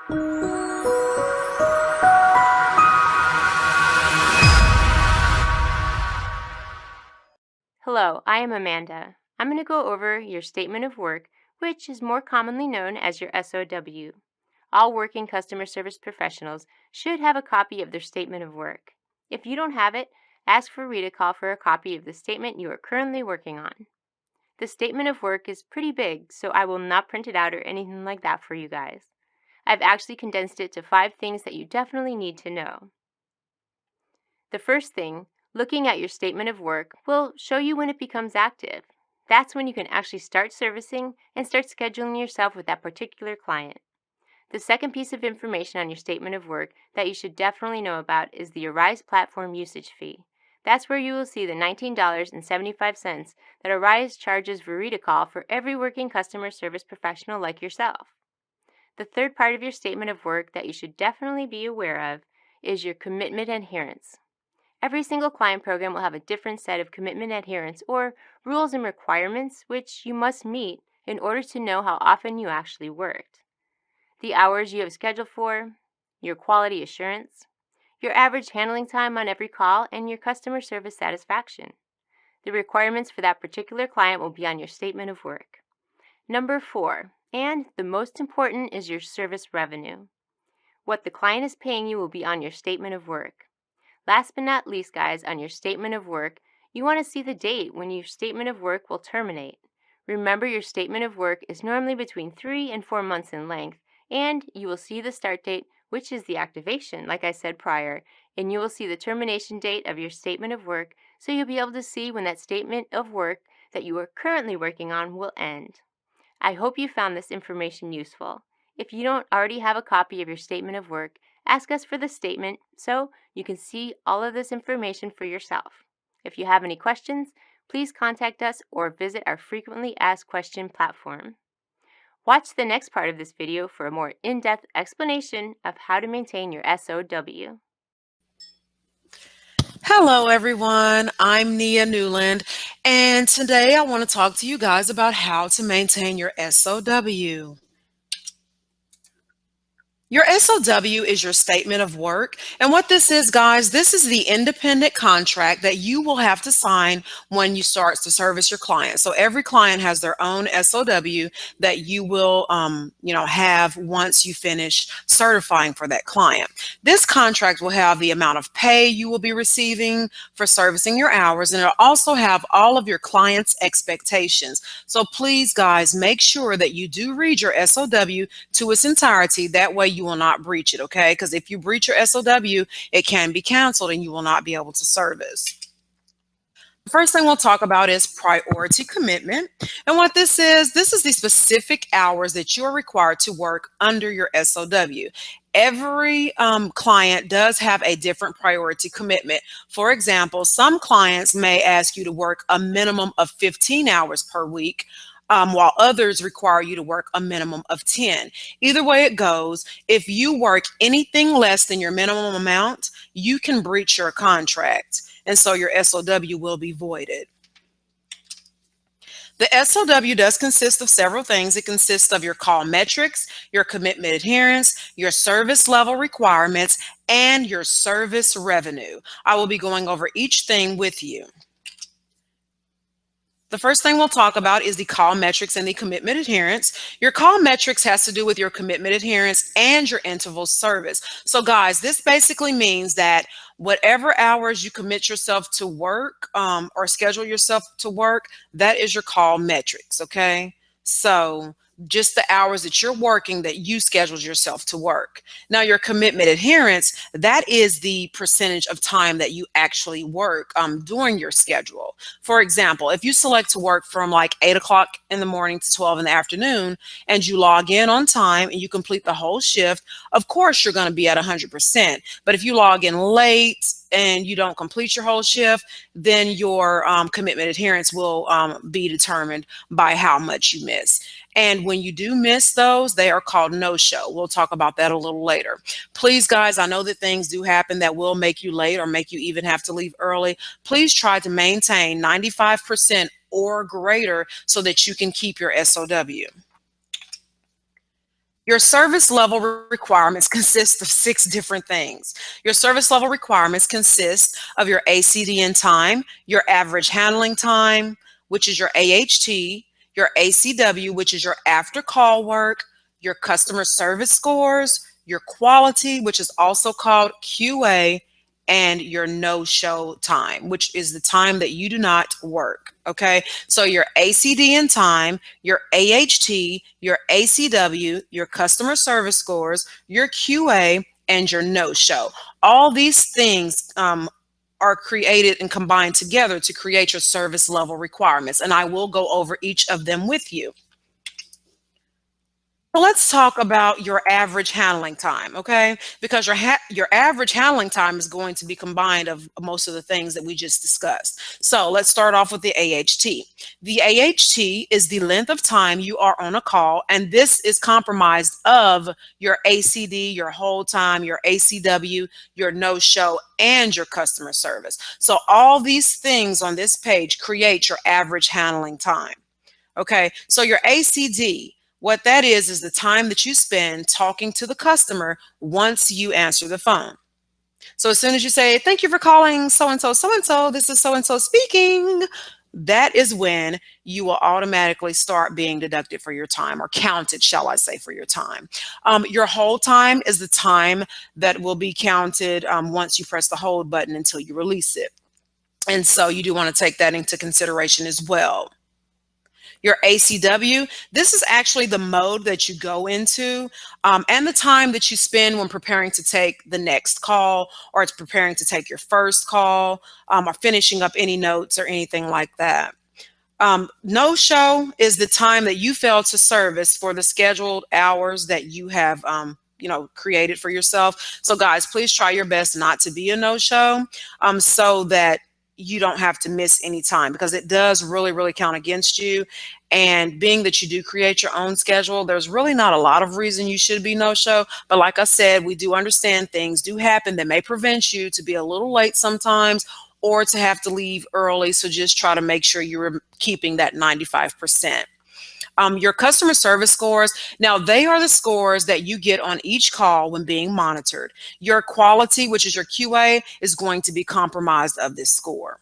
Hello, I am Amanda. I'm going to go over your statement of work, which is more commonly known as your SOW. All working customer service professionals should have a copy of their statement of work. If you don't have it, ask for Rita call for a copy of the statement you are currently working on. The statement of work is pretty big, so I will not print it out or anything like that for you guys. I've actually condensed it to 5 things that you definitely need to know. The first thing, looking at your statement of work, will show you when it becomes active. That's when you can actually start servicing and start scheduling yourself with that particular client. The second piece of information on your statement of work that you should definitely know about is the Arise platform usage fee. That's where you will see the $19.75 that Arise charges Verita Call for every working customer service professional like yourself. The third part of your statement of work that you should definitely be aware of is your commitment adherence. Every single client program will have a different set of commitment adherence or rules and requirements which you must meet in order to know how often you actually worked. The hours you have scheduled for, your quality assurance, your average handling time on every call, and your customer service satisfaction. The requirements for that particular client will be on your statement of work. Number 4, and the most important, is your service revenue. What the client is paying you will be on your statement of work. Last but not least, guys, on your statement of work, you want to see the date when your statement of work will terminate. Remember, your statement of work is normally between 3 and 4 months in length, and you will see the start date, which is the activation, like I said prior, and you will see the termination date of your statement of work, so you'll be able to see when that statement of work that you are currently working on will end. I hope you found this information useful. If you don't already have a copy of your statement of work, ask us for the statement so you can see all of this information for yourself. If you have any questions, please contact us or visit our frequently asked question platform. Watch the next part of this video for a more in-depth explanation of how to maintain your SOW. Hello everyone, I'm Nia Newland, and today I want to talk to you guys about how to maintain your SOW. Your SOW is your statement of work, and what this is, guys, this is the independent contract that you will have to sign when you start to service your client. So every client has their own SOW that you will have once you finish certifying for that client. This contract will have the amount of pay you will be receiving for servicing your hours, and it'll also have all of your clients' expectations. So please, guys, make sure that you do read your SOW to its entirety. That way you will not breach it, okay? Because if you breach your SOW, it can be canceled and you will not be able to service. The first thing we'll talk about is priority commitment. And what this is the specific hours that you're required to work under your SOW. Every client does have a different priority commitment. For example, some clients may ask you to work a minimum of 15 hours per week, while others require you to work a minimum of 10. Either way it goes, if you work anything less than your minimum amount, you can breach your contract, and so your SOW will be voided. The SOW does consist of several things. It consists of your call metrics, your commitment adherence, your service level requirements, and your service revenue. I will be going over each thing with you. The first thing we'll talk about is the call metrics and the commitment adherence. Your call metrics has to do with your commitment adherence and your interval service. So guys, this basically means that whatever hours you commit yourself to work or schedule yourself to work, that is your call metrics, okay? So just the hours that you're working that you scheduled yourself to work. Now your commitment adherence, that is the percentage of time that you actually work during your schedule. For example, if you select to work from like 8 o'clock in the morning to 12 in the afternoon and you log in on time and you complete the whole shift, of course you're going to be at 100%. But if you log in late and you don't complete your whole shift, then your commitment adherence will be determined by how much you miss. And when you do miss those, they are called no-show. We'll talk about that a little later. Please, guys, I know that things do happen that will make you late or make you even have to leave early. Please try to maintain 95% or greater so that you can keep your SOW. Your service level requirements consist of 6 different things. Your service level requirements consist of your ACDN time, your average handling time, which is your AHT, your ACW, which is your after call work, your customer service scores, your quality, which is also called QA, and your no-show time, which is the time that you do not work. Okay, so your ACDN time, your AHT, your ACW, your customer service scores, your QA, and your no-show. All these things are created and combined together to create your service level requirements, and I will go over each of them with you. So let's talk about your average handling time, okay? Because your average handling time is going to be combined of most of the things that we just discussed. So let's start off with the AHT. The AHT is the length of time you are on a call, and this is comprised of your ACD, your hold time, your ACW, your no-show, and your customer service. So all these things on this page create your average handling time. Okay, so your ACD, what that is the time that you spend talking to the customer once you answer the phone. So as soon as you say, thank you for calling so-and-so, so-and-so, this is so-and-so speaking, that is when you will automatically start being deducted for your time, or counted, shall I say, for your time. Your hold time is the time that will be counted once you press the hold button until you release it. And so you do want to take that into consideration as well. Your ACW, this is actually the mode that you go into and the time that you spend when preparing to take the next call, or it's preparing to take your first call, or finishing up any notes or anything like that. No-show is the time that you fail to service for the scheduled hours that you have created for yourself. So guys, please try your best not to be a no-show so that you don't have to miss any time, because it does really count against you. And being that you do create your own schedule, there's really not a lot of reason you should be no-show. But like I said, we do understand things do happen that may prevent you to be a little late sometimes, or to have to leave early. So just try to make sure you're keeping that 95%. Your customer service scores, now they are the scores that you get on each call when being monitored. Your quality, which is your QA, is going to be compromised of this score.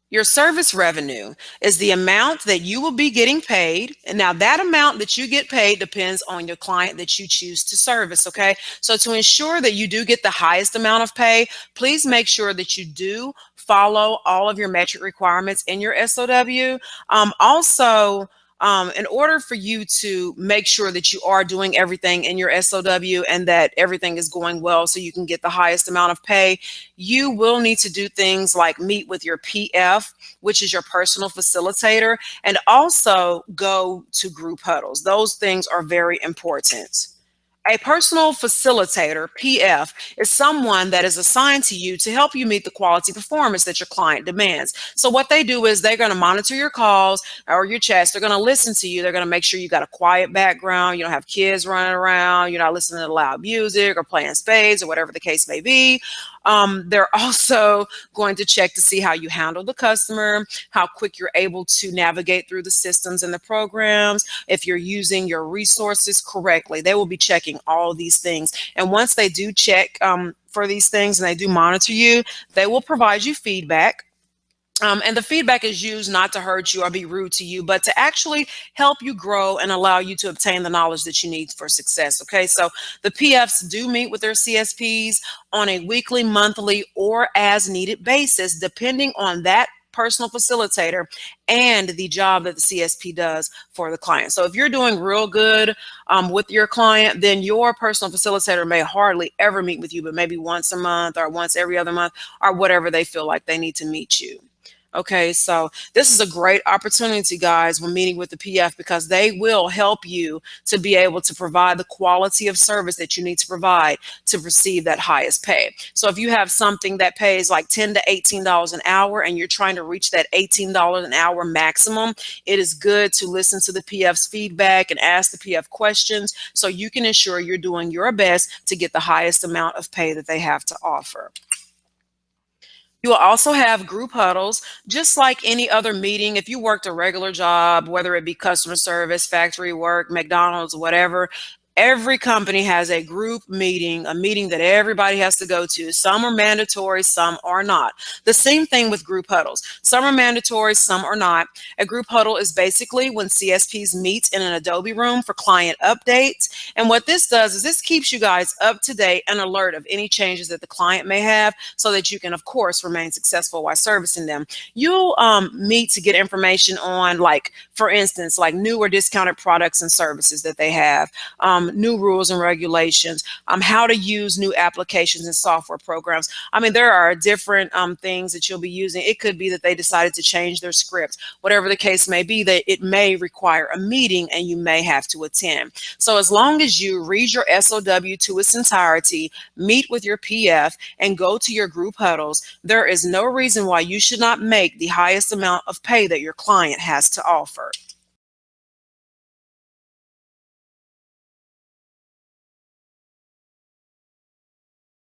Your service revenue is the amount that you will be getting paid. And now that amount that you get paid depends on your client that you choose to service, okay? So to ensure that you do get the highest amount of pay, please make sure that you do follow all of your metric requirements in your SOW. Also, in order for you to make sure that you are doing everything in your SOW and that everything is going well so you can get the highest amount of pay, you will need to do things like meet with your PF, which is your personal facilitator, and also go to group huddles. Those things are very important. A personal facilitator, PF, is someone that is assigned to you to help you meet the quality performance that your client demands. So what they do is they're going to monitor your calls or your chats. They're going to listen to you. They're going to make sure you got a quiet background. You don't have kids running around. You're not listening to loud music or playing spades or whatever the case may be. They're also going to check to see how you handle the customer, how quick you're able to navigate through the systems and the programs, if you're using your resources correctly. They will be checking all these things. And once they do check for these things and they do monitor you, they will provide you feedback. And the feedback is used not to hurt you or be rude to you, but to actually help you grow and allow you to obtain the knowledge that you need for success. Okay, so the PFs do meet with their CSPs on a weekly, monthly, or as needed basis, depending on that personal facilitator and the job that the CSP does for the client. So if you're doing real good with your client, then your personal facilitator may hardly ever meet with you, but maybe once a month or once every other month or whatever they feel like they need to meet you. Okay, so this is a great opportunity, guys, when meeting with the PF, because they will help you to be able to provide the quality of service that you need to provide to receive that highest pay. So if you have something that pays like $10 to $18 an hour and you're trying to reach that $18 an hour maximum, it is good to listen to the PF's feedback and ask the PF questions so you can ensure you're doing your best to get the highest amount of pay that they have to offer. You will also have group huddles, just like any other meeting. If you worked a regular job, whether it be customer service, factory work, McDonald's, whatever, every company has a group meeting, a meeting that everybody has to go to. Some are mandatory, some are not. The same thing with group huddles. Some are mandatory, some are not. A group huddle is basically when CSPs meet in an Adobe room for client updates. And what this does is this keeps you guys up to date and alert of any changes that the client may have so that you can, of course, remain successful while servicing them. You'll meet to get information on, like, for instance, like new or discounted products and services that they have, new rules and regulations, how to use new applications and software programs. I mean, there are different things that you'll be using. It could be that they decided to change their script. Whatever the case may be, that it may require a meeting and you may have to attend. So as long as you read your SOW to its entirety, meet with your PF, and go to your group huddles, there is no reason why you should not make the highest amount of pay that your client has to offer.